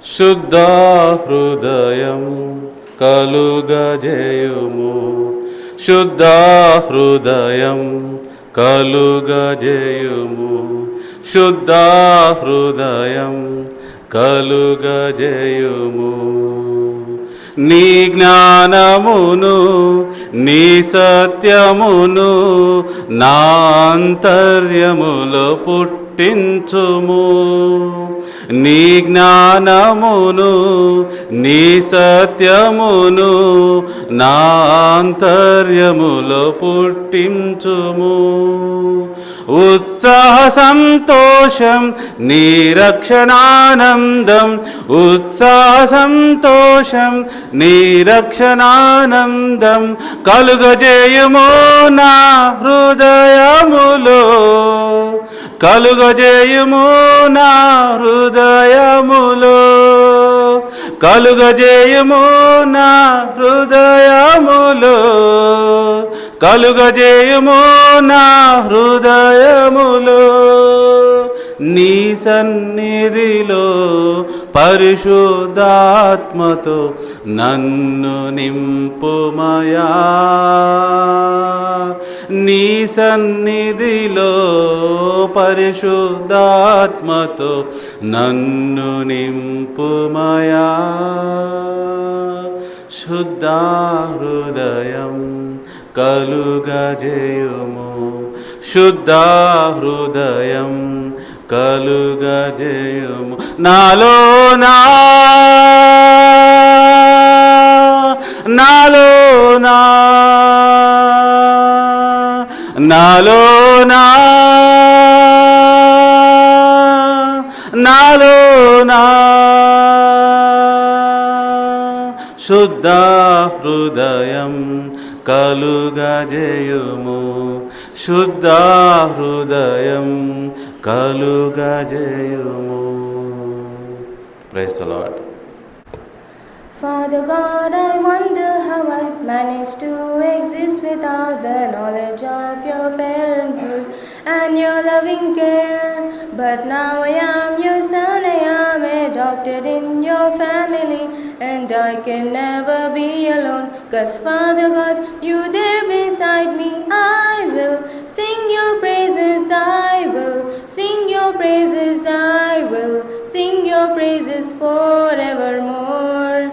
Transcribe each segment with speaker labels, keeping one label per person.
Speaker 1: శుద్ధ హృదయం కలుగజేయుము, శుద్ధ హృదయం కలుగజేయుము, శుద్ధ హృదయం కలుగజేయుము. నీ జ్ఞానమును నీ సత్యమును నా అంతర్యములో పుట్టించుము. నీ జ్ఞానమును నీ సత్యమును నా అంతర్యములో పుట్టించుము. ఉత్సాహ సంతోషం నీ రక్షణానందం, ఉత్సాహ సంతోషం నీ రక్షణానందం కలుగజేయుము నా హృదయములో, కలుగజేయుము నా హృదయములో, కలుగజేయుము నా హృదయములో, కలుగజేయుము నా హృదయములో. నీ సన్నిధిలో పరిశుద్ధాత్మతో నన్ను నింపుమయా, నీ సన్నిధిలో పరిశుద్ధాత్మతో నన్ను నింపుమయా. శుద్ధ హృదయం కలుగజేయుము, శుద్ధ హృదయం కలుగజేయుము. నాలోనా నాలోనా నాలోనా నాలోనా శుద్ధ హృదయం కలుగజేయుము, శుద్ధ హృదయం కలుగజేయుము. Praise the Lord.
Speaker 2: Father God, I wonder how I managed to exist without the knowledge of your parenthood and your loving care. But now I am your son, I am adopted in your family, and I can never be alone. 'Cause Father God, you there beside me. I will sing your praises, I will sing your praises, I will sing your praises forevermore.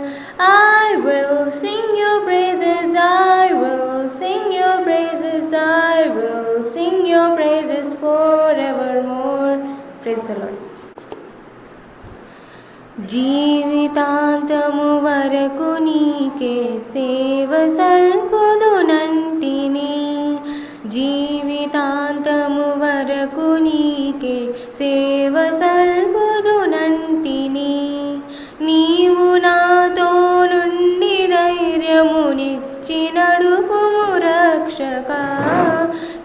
Speaker 2: I will sing your praises, I will sing your praises, I will sing your praises forevermore. Praise the Lord. జీవితాంతము వరకు నీకే సేవ సల్పుదునంటిని, జీవితాంతము వరకు నీకే సేవ సల్పుదునంటిని. నీవు నాతో నుండి ధైర్యమునిచ్చి నడుపుము రక్షక,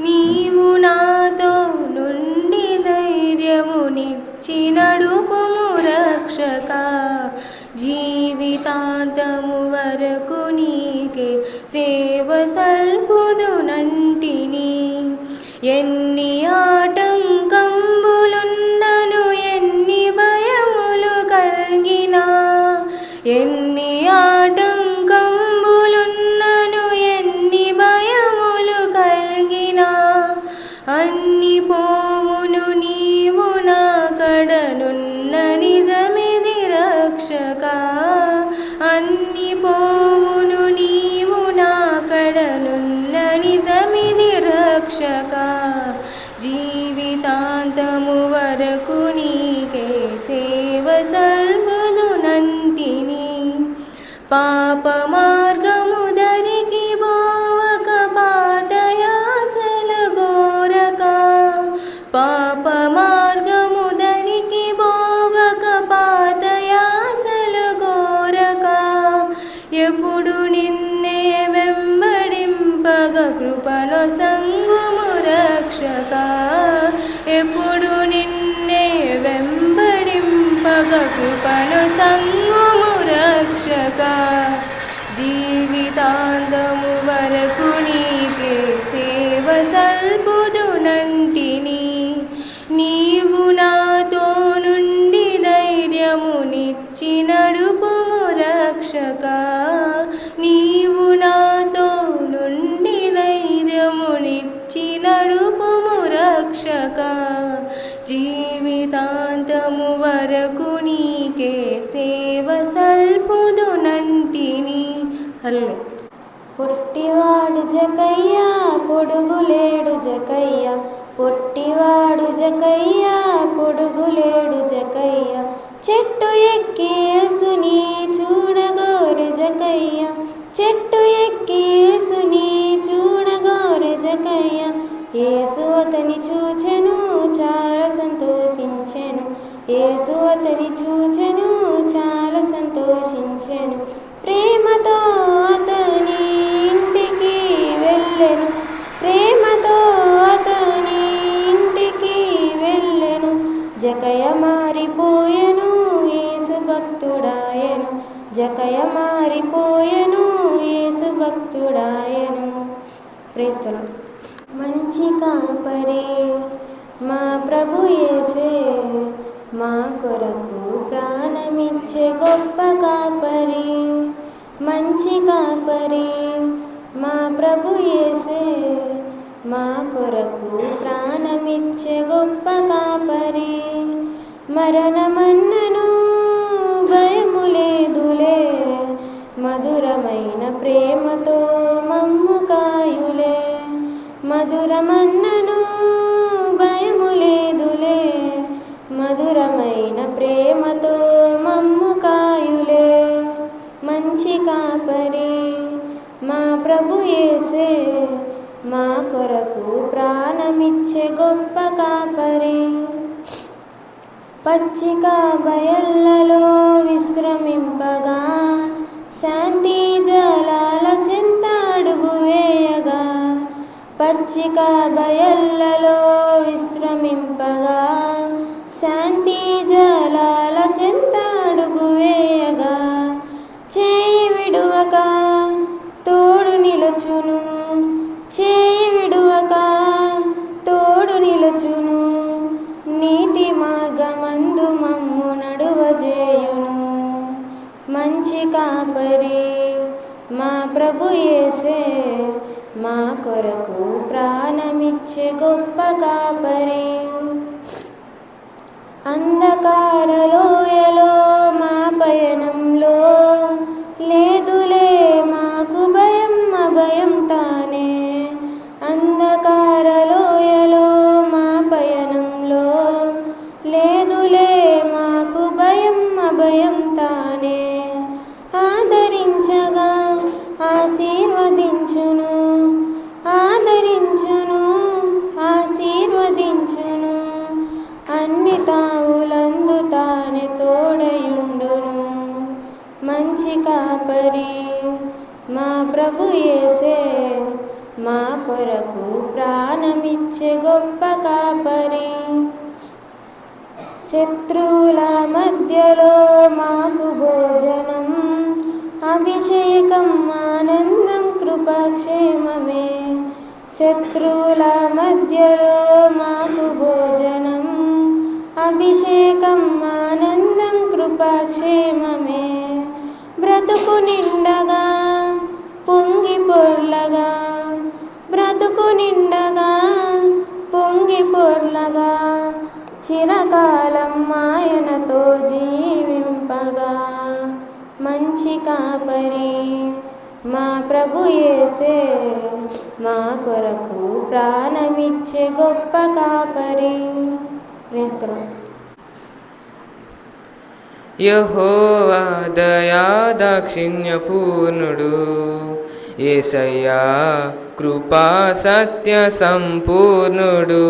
Speaker 2: నీవు నాతో నుండి ధైర్యమునిచ్చి నడుపుము రక్షక. జీవితాంతము వరకు నీకే సేవ సల్పుదునంటిని. ఎన్ని ఆటంకంబులున్నను ఎన్ని భయములు కలిగినా, ఎన్ని ఆటంకంబులున్నను ఎన్ని భయములు కలిగినా, అన్ని పోవును నీవు నా కడనున్న నిజమిది రక్షక, అన్ని పోవును నీవు నా కడనున్న నిజమిది రక్షక. జీవితాంతము వరకు నీకే సేవ సల్పుదునంటిని. పాప మార్గము దరికి బోవక పాతయాసల గోరక, పాప మార్గము దరికి బోవక పాతయాసల గోరక. ఎప్పుడు నిన్నే వెంబడింపగ కృపలో సంగుము రక్షక, ఎప్పుడు నిన్నే వెంబడింపగ కృపలో సంగుము రక్షక. జీవితాంతము వరకు నీకే సేవ సల్పుదునంటిని. నీవు నాతో నుండి ధైర్యముని ధైర్యమునిచ్చి నడుపుము రక్షక. నీవు నాతో నుండి ధైర్యమునిచ్చి నడుపుము రక్షక. జీవితాంతము వరకు నీకే సేవ సల్పుదునంటిని. హల్లెలూయా. పొట్టివాడు జకయ్య పొడుగులేడు జకయ్య, పొట్టివాడు జకయ్య పొడుగులేడు జకయ్య. చెట్టు ఎక్కి యేసుని చూడగోరు జకయ్య, చెట్టు ఎక్కి యేసుని చూడగోరు జకయ్య. యేసు అతని చూచెను చాలా సంతోషించెను, యేసు అతని చూచెను చాలా సంతోషించెను. ప్రేమతో అతని ఇంటికి వెళ్ళెను, ప్రేమతో అతని ఇంటికి వెళ్ళెను. జకయ్య మారిపోయెను యేసు భక్తుడాయెను, జకయ్య మారిపోయెను యేసు భక్తుడాయెను. Praise the Lord. మంచి కాపరి మా ప్రభు యేసే, మా కొరకు ప్రాణమిచ్చే గొప్ప కాపరి. మంచి కాపరి మా ప్రభు యేసే, మా కొరకు ప్రాణమిచ్చే గొప్ప కాపరి. మరణమన్నను భయము లేదులే, మధురమైన ప్రేమతో మమ్ము కాయులే. మధురమన్నను భయము లేదులే, మధురమైన ప్రేమతో మమ్ము కాయులే. మంచి కాపరి మా ప్రభు యేసే, మా కొరకు ప్రాణమిచ్చే గొప్ప కాపరి. పచ్చిక బయళ్ళలో విశ్రమింపగా, శాంతి జలాల చెంత అడుగు వేయగా. పచ్చిక బయళ్ళలో విశ్రమింపగా, శాంతి జలాల చెంత అడుగు వేయగా. చేయి విడువక తోడు నిలచును, చేయి విడువక తోడు నిలచును. నీతి మార్గమందు మమ్ము నడువజేయును. మంచి కాపరి మా ప్రభు యేసే, మా కొరకు ప్రాణమిచ్చే గొప్ప కాపరి. అంధకార లోయలో మా పయనంలో లేదులే మాకు భయం, అభయం తానే. అంధకార లోయలో మా పయనంలో లేదులే మాకు భయం, అభయం తానే. ఆదరించగా ఆశీర్వదించును, ఆదరించును ఆశీర్వదించును. అన్ని తావులందు తానే తోడయుండును. మంచి కాపరి మా ప్రభు యేసే, మా కొరకు ప్రాణమిచ్చే గొప్ప కాపరి. శత్రువుల మధ్యలో మాకు భోజనం, అభిషేకం ఆనందం కృపాక్షేమమే. శత్రువుల మధ్యలో మాకు భోజనం, అభిషేకం ఆనందం కృపాక్షేమమే. బ్రతుకు నిండగా పొంగి పొర్లగా, బ్రతుకు నిండగా పొంగి పొర్లగా. చిరకాలం ఆయనతో జీవింపగా. మంచి కాపరి మా ప్రభు యేసే, మా కొరకు ప్రాణమిచ్చే గొప్ప కాపరి. Praise the lord.
Speaker 3: యెహోవా దయా దాక్షిణ్య పూర్ణుడు, యేసయ్యా కృపా సత్య సంపూర్ణుడు.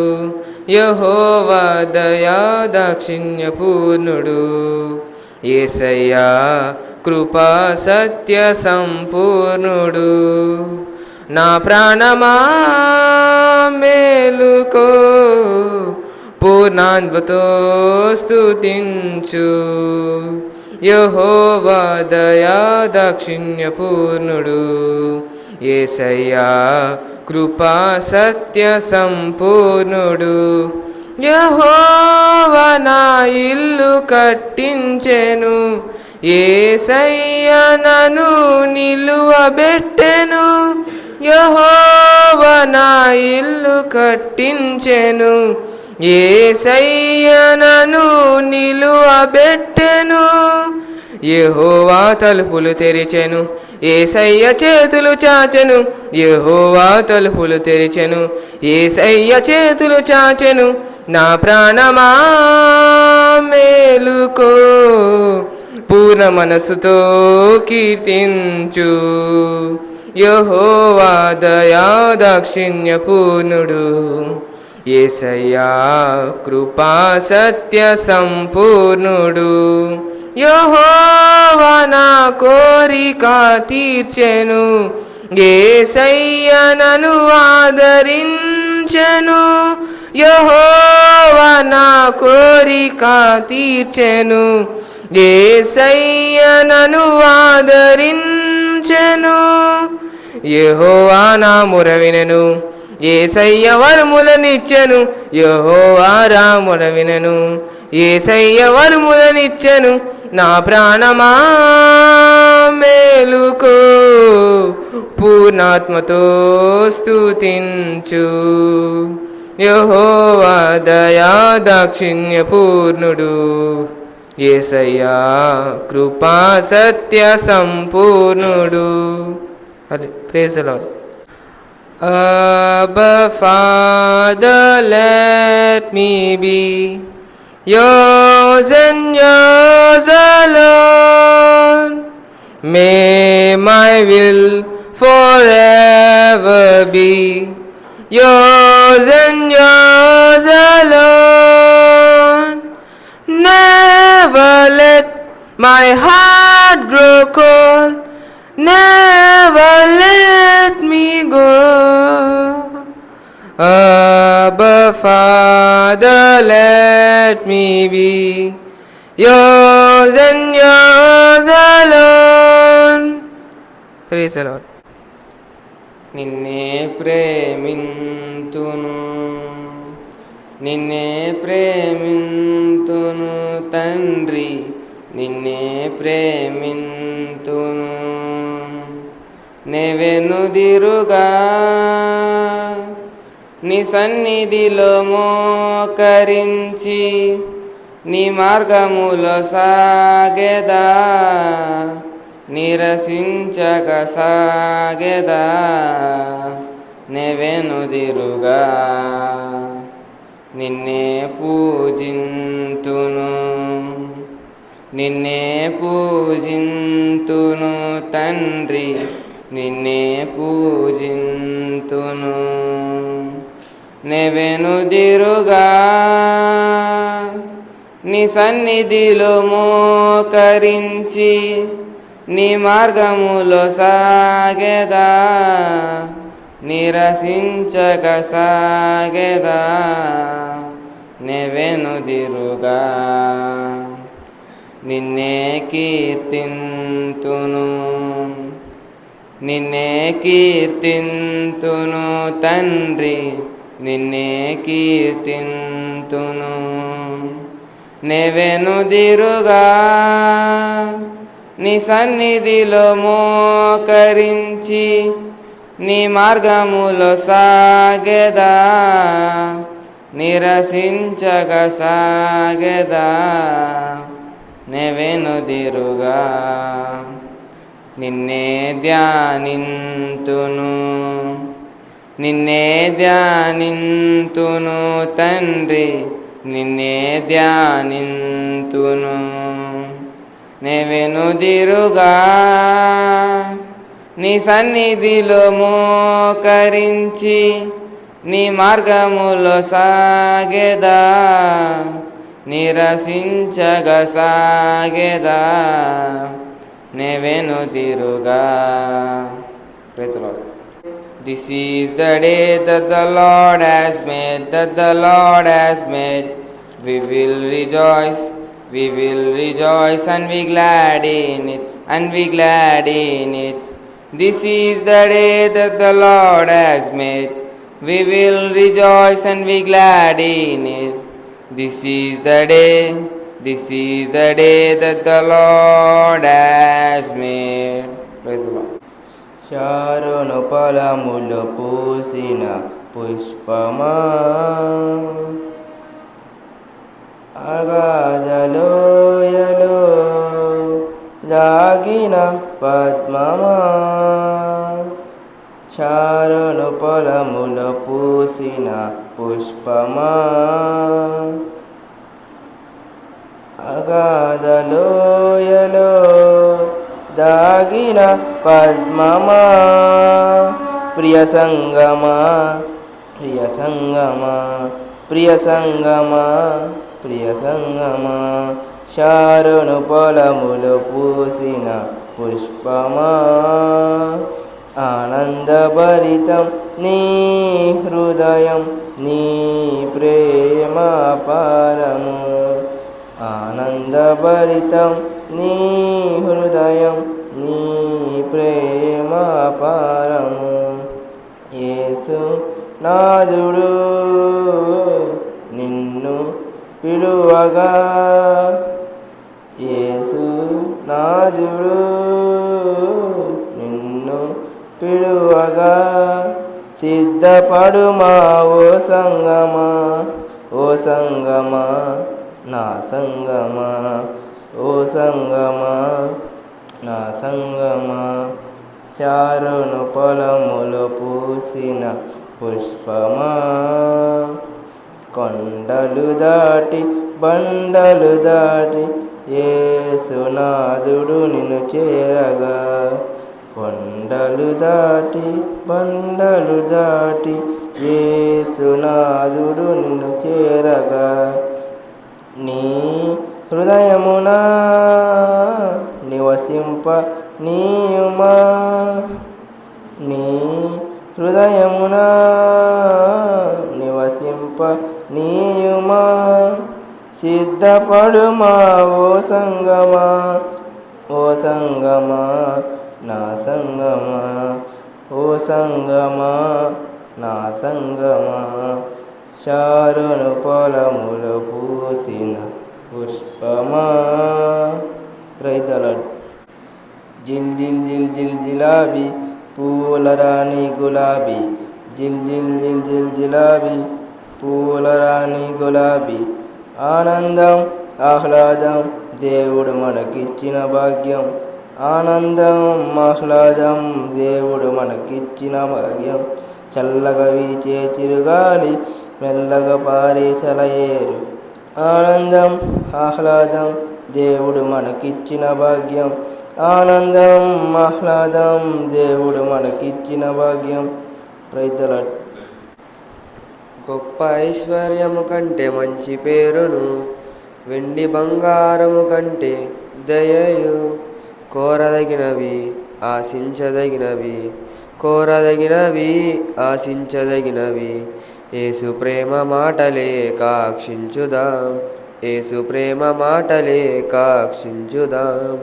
Speaker 3: యెహోవా దయా దాక్షిణ్య పూర్ణుడు, యేసయ్యా కృపా సత్య సంపూర్ణుడు. నా ప్రాణమా మేలుకో, పూర్ణాత్మతో స్తుతించు. యెహోవా దయా దాక్షిణ్య పూర్ణుడు, యేసయ్యా కృపా సత్య సంపూర్ణుడు. యెహోవా నా ఇల్లు కట్టించెను, యేసయ్య నన్ను నిలువబెట్టెను. యెహోవా నా ఇల్లు కట్టించెను, యేసయ్య నన్ను నిలువబెట్టెను. యెహోవా తలుపులు తెరిచెను, యేసయ్య చేతులు చాచెను. యెహోవా తలుపులు తెరిచెను, యేసయ్య చేతులు చాచెను. నా ప్రాణమా మేలుకో, పూర్ణ మనసుతో కీర్తించు. యెహోవా దయా దాక్షిణ్య పూర్ణుడు, యేసయ్యా కృపా సత్య సంపూర్ణుడు. యెహోవా నా కోరిక తీర్చెను, యేసయ్య నన్ను ఆదరించెను. యెహోవా నా కోరిక తీర్చెను, యేసయ్య నన్ను ఆదరించెను. యెహోవా నా మొర వినెను, యేసయ్య వరములనిచ్చెను. యెహోవా నా మొర వినెను, యేసయ్య వరములనిచ్చెను. నా ప్రాణమా మేలుకో, పూర్ణాత్మతో స్తుతించు. యెహోవా దయా దాక్షిణ్య పూర్ణుడు, యేసయ్యా కృపా సత్య సంపూర్ణుడు. అదే praise the Lord. Abba Father, let me be yours and yours alone. May my will forever be yours and yours alone. Never let my heart grow cold, never let me go. Abba Father, let me be yours and yours alone. Praise the Lord. నిన్నే ప్రేమింతును, నిన్నే ప్రేమింతును తండ్రి, నిన్నే ప్రేమింతును. నెవెనుదిరుగా నీ సన్నిధిలో మోకరించి, నీ మార్గములో సాగెదా, నిరసించక సాగెదా. నెవెనుదిరుగా నిన్నే పూజింతును, నిన్నే పూజింతును తండ్రి, నిన్నే పూజింతును. నెవెనుదిరుగా నీ సన్నిధిలో మోకరించి, నీ మార్గములో సాగెదా, నిరసించక సాగెదా. నెవెనుదిరుగా నిన్నే కీర్తింతును, నిన్నే కీర్తింతును తండ్రి, నిన్నే కీర్తింతును. నెవెనుదిరుగా నీ సన్నిధిలో మోకరించి, నీ మార్గములో సాగెదా, నిరసించక సాగెదా. నెవెనుదిరుగా నిన్నే ధ్యానింతును, నిన్నే ధ్యానింతును తండ్రి, నిన్నే ధ్యానింతును. నెవెనుదిరుగా నీ సన్నిధిలో మోకరించి, నీ మార్గములో సాగెదా, నిరసించక సాగెదా. నెవెనుదిరుగా. Praise the Lord. This is the day that the Lord has made, that the Lord has made. We will rejoice, we will rejoice and be glad in it, and be glad in it. This is the day that the Lord has made. We will rejoice and be glad in it. This is the day that the Lord has made. Praise the Lord.
Speaker 4: శారోను ఫలములు పూసిన పుష్పమా, అగాధలోయలో దాగిన పద్మమా, శారోను ఫలములు పూసిన పుష్పమా, అగాధలోయలో దాగిన పద్మమా, ప్రియ సంగమా ప్రియ సంగమా ప్రియ సంగమా ప్రియ సంగమా, శారోను ఫలములు పూసిన పుష్పమా, ఆనందభరితం నీ హృదయం నీ ప్రేమ పారము, ఆనందభరితం నీ హృదయం నీ ప్రేమ పారము, యేసు నాదుడు నిన్ను పిలువగా, యేసు నాదుడు నిన్ను పిలువగా, సిద్ధపడుమా ఓ సంగమా ఓ సంగమా నా సంగమా ఓ సంగమా నా సంగమా, శారోను ఫలములు పూసిన పుష్పమా, కొండలు దాటి బండలు దాటి యేసునాథుడు నిన్ను చేరగా, కొండలు దాటి బండలు దాటి యేసునాథుడు నిన్ను చేరగా, నీ హృదయమున నివసింప నీయుమా, నీ హృదయమున నివసింప నీయుమా, సిద్ధపడుమా ఓ సంగమా ఓ సంగమా నా సంగమా ఓ సంగమా నా సంగమా, శారోను ఫలములు పూసిన పుష్పమా. Praise the lord. జిల్ జిల్ జిల్ జిల్ జిలాబీ పూల రాణి గులాబీ, జిల్ జిల్ జిల్ జిల్ జిలాబీ పూల రాణి గులాబీ, ఆనందం ఆహ్లాదం దేవుడు మనకిచ్చిన భాగ్యం, ఆనందం ఆహ్లాదం దేవుడు మనకిచ్చిన భాగ్యం, చల్లగా వీచే చిరుగాలి మెల్లగా పారే సెలయేరు, ఆనందం ఆహ్లాదం దేవుడు మనకిచ్చిన భాగ్యం, ఆనందం ఆహ్లాదం దేవుడు మనకిచ్చిన భాగ్యం. Praise the Lord.
Speaker 3: గొప్ప ఐశ్వర్యము కంటే మంచి పేరును, వెండి బంగారము కంటే దయయు, కోరదగినవి ఆశించదగినవి, కోరదగినవి ఆశించదగినవి, యేసు ప్రేమ మాటలే కాక్షించుదాం, యేసు ప్రేమ మాటలే కాక్షించుదాం,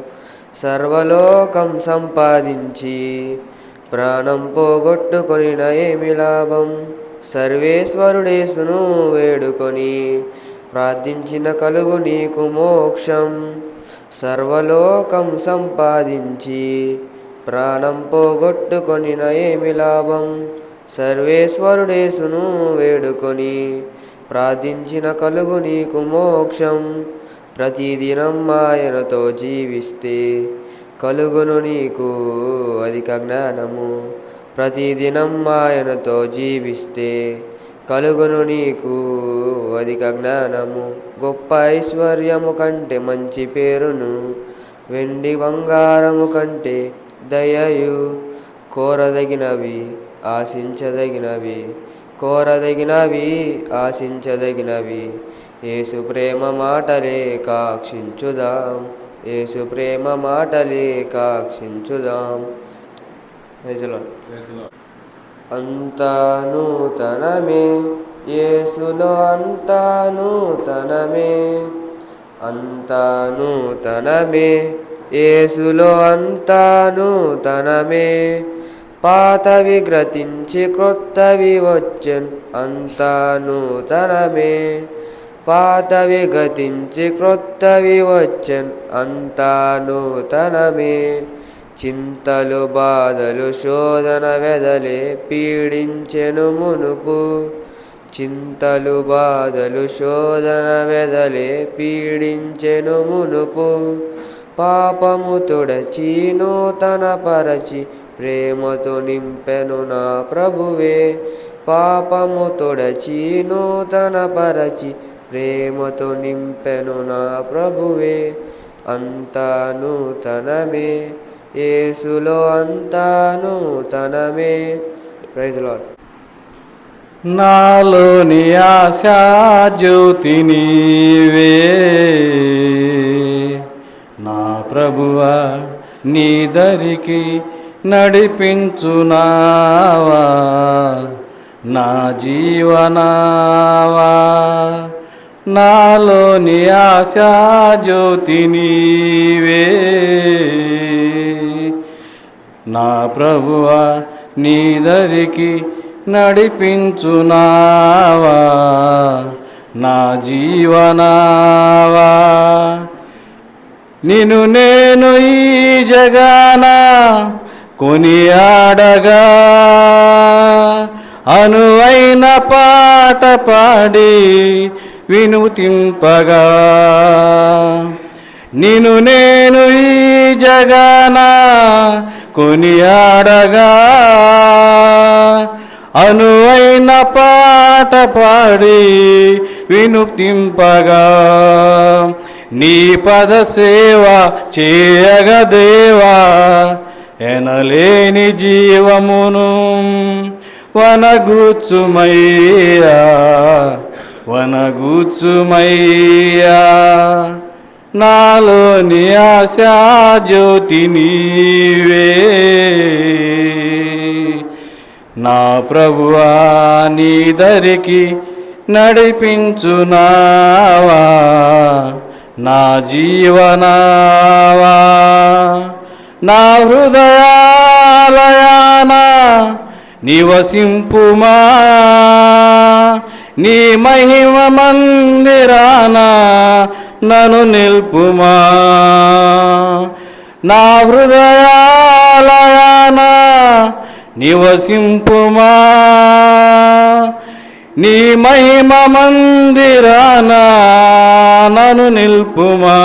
Speaker 3: సర్వలోకం సంపాదించి ప్రాణం పోగొట్టుకొనిన ఏమి లాభం, సర్వేశ్వరుడేసును వేడుకొని ప్రార్థించిన కలుగు నీకు మోక్షం, సర్వలోకం సంపాదించి ప్రాణం పోగొట్టుకొనిన ఏమి లాభం, సర్వేశ్వరుడేసును వేడుకొని ప్రార్థించిన కలుగు నీకు మోక్షం, ప్రతిదినం ఆయనతో జీవిస్తే కలుగును నీకు అధిక జ్ఞానము, ప్రతిదినం ఆయనతో జీవిస్తే కలుగును నీకు అధిక జ్ఞానము, గొప్ప ఐశ్వర్యము కంటే మంచి పేరును, వెండి బంగారము కంటే దయయు, కోరదగినవి ఆశించదగినవి, కోరదగినవి ఆశించదగినవి, యేసు ప్రేమ మాటలే కాక్షించుదాం, యేసు ప్రేమ మాటలే కాక్షించుదాం. Praise the lord. అంతా నూతనమే యేసులో, అంతా నూతనమే, అంతా నూతనమే యేసులో, అంతా నూతనమే, పాతవి గ్రతించి క్రొత్తవి వచ్చెన్, అంతా నూతనమే, పాతవి గతించి క్రొత్తవి వచ్చెన్ అంతా నూతనమే. చింతలు బాధలు శోధన వెదలే పీడించెను మునుపు. చింతలు బాధలు శోధన వెదలే పీడించెను మునుపు. పాపము తొడచి నూతన పరచి ప్రేమతో నింపెను నా ప్రభువే. పాపము తొడచి నూతన పరచి ప్రేమతో నింపెను నా ప్రభువే. అంతా నూతనమే, యేసులో అంతా నూతనమే. Praise the lord.
Speaker 5: నాలోని ఆశా జ్యోతి నీవే, నా ప్రభువా నీ దరికి నడిపించునావా, నా జీవనావా. నాలోని ఆశా జ్యోతి నీవే, నా ప్రభువా నీ దరికి నడిపించునావా, నా జీవనావా. నిన్ను నేను ఈ జగాన కొనియాడగా, అనువైన పాట పాడి వినుతింపగా. నిన్ను నేను ఈ జగాన కొనియాడగా, అనువైన పాట పాడి వినుతింపగా. నీ పద సేవ చేయగదేవా, ఎనలేని జీవమును వనగూచుమయ్యా, వనగూచుమయ్యా. నాలోని ఆశా జ్యోతి నీవే, నా ప్రభువా నీ దరికి నడిపించునావా, నా జీవనావా. నా హృదయాలయాన నివసింపుమా, నీ మహిమ మందిరాన నన్ను నిల్పుమా. నా హృదయాలయాన నివసింపుమా, నీ మహిమ మందిరాన నన్ను నిల్పుమా.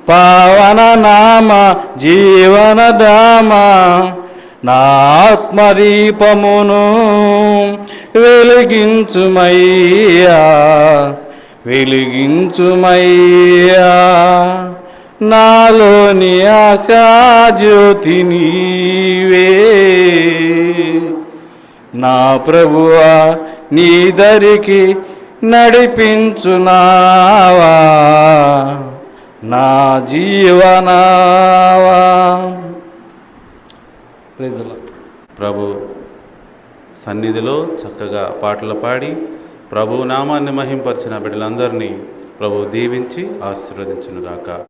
Speaker 5: పావన నామ జీవనధామ, నా ఆత్మదీపమును వెలిగించుమయ్యా, వెలిగించుమయ్యా. నాలోని ఆశా జ్యోతి నీవే, నా ప్రభువా నీ దరికి నడిపించునావా, నా జీవనావా. Praise the Lord.
Speaker 1: ప్రభు సన్నిధిలో చక్కగా పాటలు పాడి ప్రభు నామాన్ని మహింపరిచిన బిడ్డలందరినీ ప్రభు దీవించి ఆశీర్వదించునుగాక.